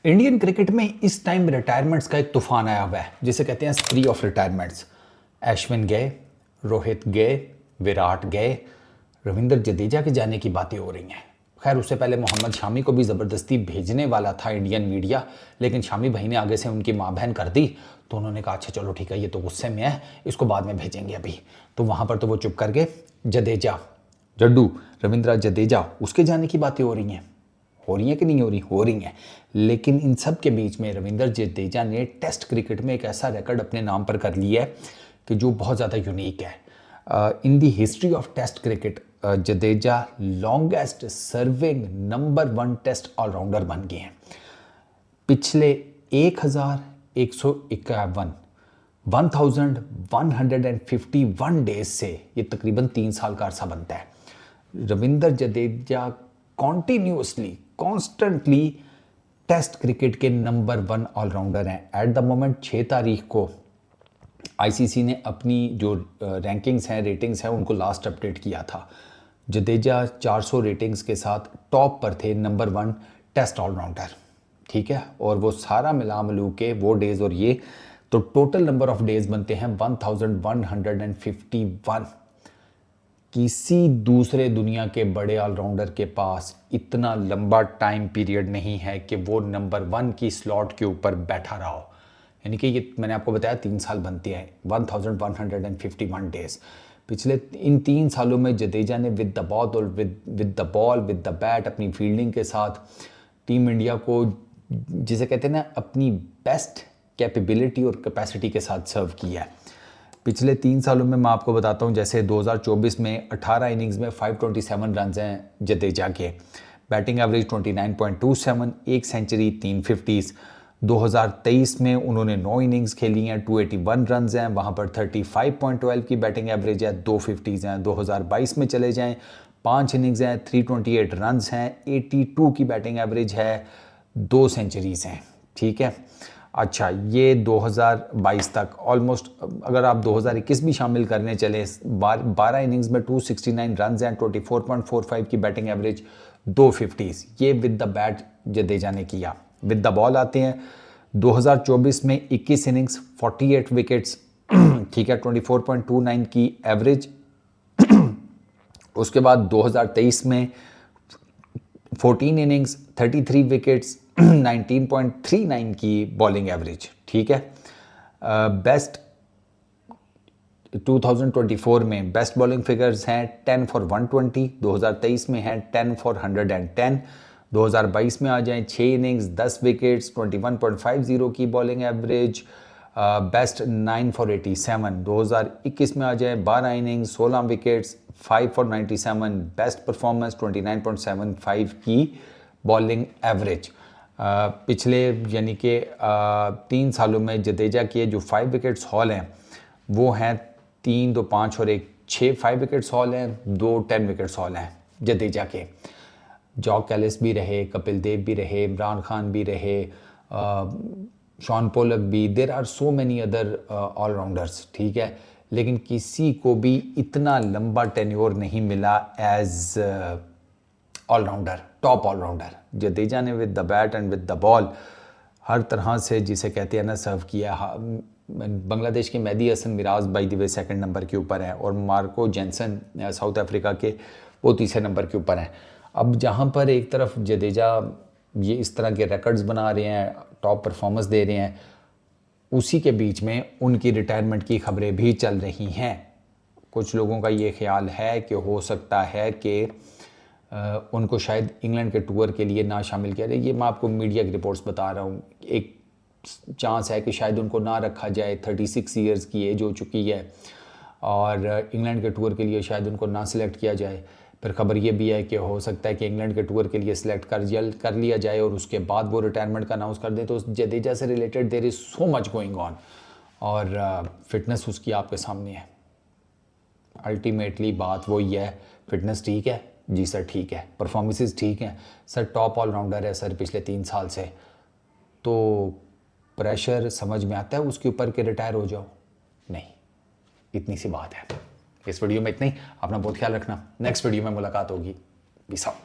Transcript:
Indian cricket में इस time retirements का एक तूफान आया हुआ है जिसे कहते हैं स्प्री ऑफ रिटायरमेंट्स। अश्विन गए, रोहित गए, विराट गए, रविंद्र जडेजा के जाने की बातें हो रही हैं। खैर उससे पहले मोहम्मद शामी को भी ज़बरदस्ती भेजने वाला था इंडियन मीडिया, लेकिन शामी भाई ने आगे से उनकी माँ बहन कर दी, तो उन्होंने कहा अच्छा चलो ठीक है, ये तो गुस्से में है, इसको बाद में भेजेंगे अभी। तो वहाँ पर तो वो चुप कर गए। जडेजा, जड्डू, रविंद्र जडेजा, उसके जाने की बातें हो रही हैं कि नहीं हो रही हैं। लेकिन इन सब के बीच में रविंद्र जडेजा ने टेस्ट क्रिकेट में एक ऐसा रिकॉर्ड अपने नाम पर कर लिया है कि जो बहुत ज़्यादा यूनिक है। In the history of test cricket Jadeja longest serving number 1 test allrounder बन गए हैं। पिछले 1151 1151 डेज से ये तकरीबन 3 साल का अरसा बनता है। Ravindra Jadeja constantly test cricket के नंबर 1 ऑलराउंडर हैं। एट द मोमेंट 6 तारीख को आईसीसी ने अपनी जो रैंकिंग्स हैं, रेटिंग्स हैं, उनको लास्ट अपडेट किया था। जडेजा 400 रेटिंग्स के साथ टॉप पर थे, नंबर 1 टेस्ट ऑलराउंडर, ठीक है। और वो सारा मिला मिलू के वो डेज और ये तो टोटल नंबर ऑफ डेज बनते हैं 1151। किसी दूसरे दुनिया के बड़े ऑलराउंडर के पास इतना लंबा टाइम पीरियड नहीं है कि वो नंबर 1 की स्लॉट के ऊपर बैठा रहा हो। यानी कि ये मैंने आपको बताया 3 साल बनते हैं, 1151 डेज। पिछले इन 3 सालों में जडेजा ने with the ball with the bat अपनी फील्डिंग के साथ टीम इंडिया को, जिसे कहते हैं ना, अपनी बेस्ट कैपेबिलिटी और कैपेसिटी के साथ सर्व किया है। पिछले 3 सालों में मैं आपको बताता हूँ, जैसे 2024 में 18 इनिंग्स में 527 रन हैं जडेजा के, बैटिंग एवरेज 29.27, 1 सेंचुरी, 3 50s। 2023 में उन्होंने 9 इनिंग्स खेली हैं, 281 रन हैं, वहाँ पर 35.12 की बैटिंग एवरेज है, 2 50s हैं। 2022 में चले जाएँ, 5 इनिंग्स हैं, 328 रन हैं, 82 की बैटिंग एवरेज है, 2 सेंचुरीज हैं, ठीक है। अच्छा, ये 2022 तक ऑलमोस्ट, अगर आप 2021 भी शामिल करने चले, 12 इनिंग्स में 269 रन हैं, 24.45 की बैटिंग एवरेज, 2 50s। ये विद द बैट जडेजा ने किया। विद द बॉल आते हैं, 2024 में 21 इनिंग्स, 48 विकेट्स, ठीक है, 24.29 की एवरेज। उसके बाद 2023 में 14 इनिंग्स, 33 विकेट्स, 19.39 की बॉलिंग एवरेज, ठीक है। बेस्ट 2024 में बेस्ट बॉलिंग फिगर्स हैं 10 फॉर 120, 2023 में हैं 10 फॉर 110। 2022 में आ जाएं, 6 इनिंग्स, 10 विकेट्स, 21.50 की बॉलिंग एवरेज, बेस्ट 9 फॉर 87। 2021 में आ जाए, 12 innings, 16 wickets, 5 for 97, best performance 29.75 की बॉलिंग एवरेज। पिछले यानी कि 3 सालों में जडेजा के जो 5 विकेट्स हॉल हैं वो हैं 3, 2, 5 और 1, 6 5 विकेट्स हॉल हैं, 2 10 विकेट्स हॉल हैं जडेजा के। जॉक कैलिस भी रहे, कपिल देव भी रहे, इमरान खान भी रहे, शॉन पोलक भी, there are so many other allrounders, ठीक है। लेकिन किसी को भी इतना लंबा टेन्योर नहीं मिला as allrounder, top allrounder. Jadeja ने with the bat and with the ball हर तरह से, जिसे कहते हैं ना, सर्व किया। बांग्लादेश के Mehdi Hasan Miraz by the way 2nd number के ऊपर है, और मार्को जेनसन साउथ अफ्रीका के, वो 3रे नंबर के ऊपर हैं। अब जहाँ पर एक तरफ जडेजा ये इस तरह के रिकॉर्ड्स बना रहे हैं, टॉप परफॉर्मेंस दे रहे हैं, उसी के बीच में उनकी रिटायरमेंट की खबरें भी चल रही हैं। कुछ लोगों का ये ख्याल है कि हो सकता है कि उनको शायद इंग्लैंड के टूर के लिए ना शामिल किया जाए। ये मैं आपको मीडिया की रिपोर्ट्स बता रहा हूँ। एक चांस है कि शायद उनको ना रखा जाए, 36 ईयर्स की एज हो चुकी है, और इंग्लैंड के टूर के लिए शायद उनको ना सिलेक्ट किया जाए। फिर खबर ये भी है कि हो सकता है कि इंग्लैंड के टूर के लिए सिलेक्ट कर लिया जाए और उसके बाद वो रिटायरमेंट का अनाउंस कर दें। तो जडेजा से related there is so much going on, और फिटनेस उसकी आपके सामने है। अल्टीमेटली बात वही है, फिटनेस ठीक है जी सर, ठीक है, परफॉर्मेंसेस ठीक हैं सर, टॉप ऑलराउंडर है सर पिछले 3 साल से, तो प्रेशर समझ में आता है उसके ऊपर के रिटायर हो जाओ? नहीं, इतनी सी बात है। इस वीडियो में इतना ही। अपना बहुत ख्याल रखना, नेक्स्ट वीडियो में मुलाकात होगी। Peace out.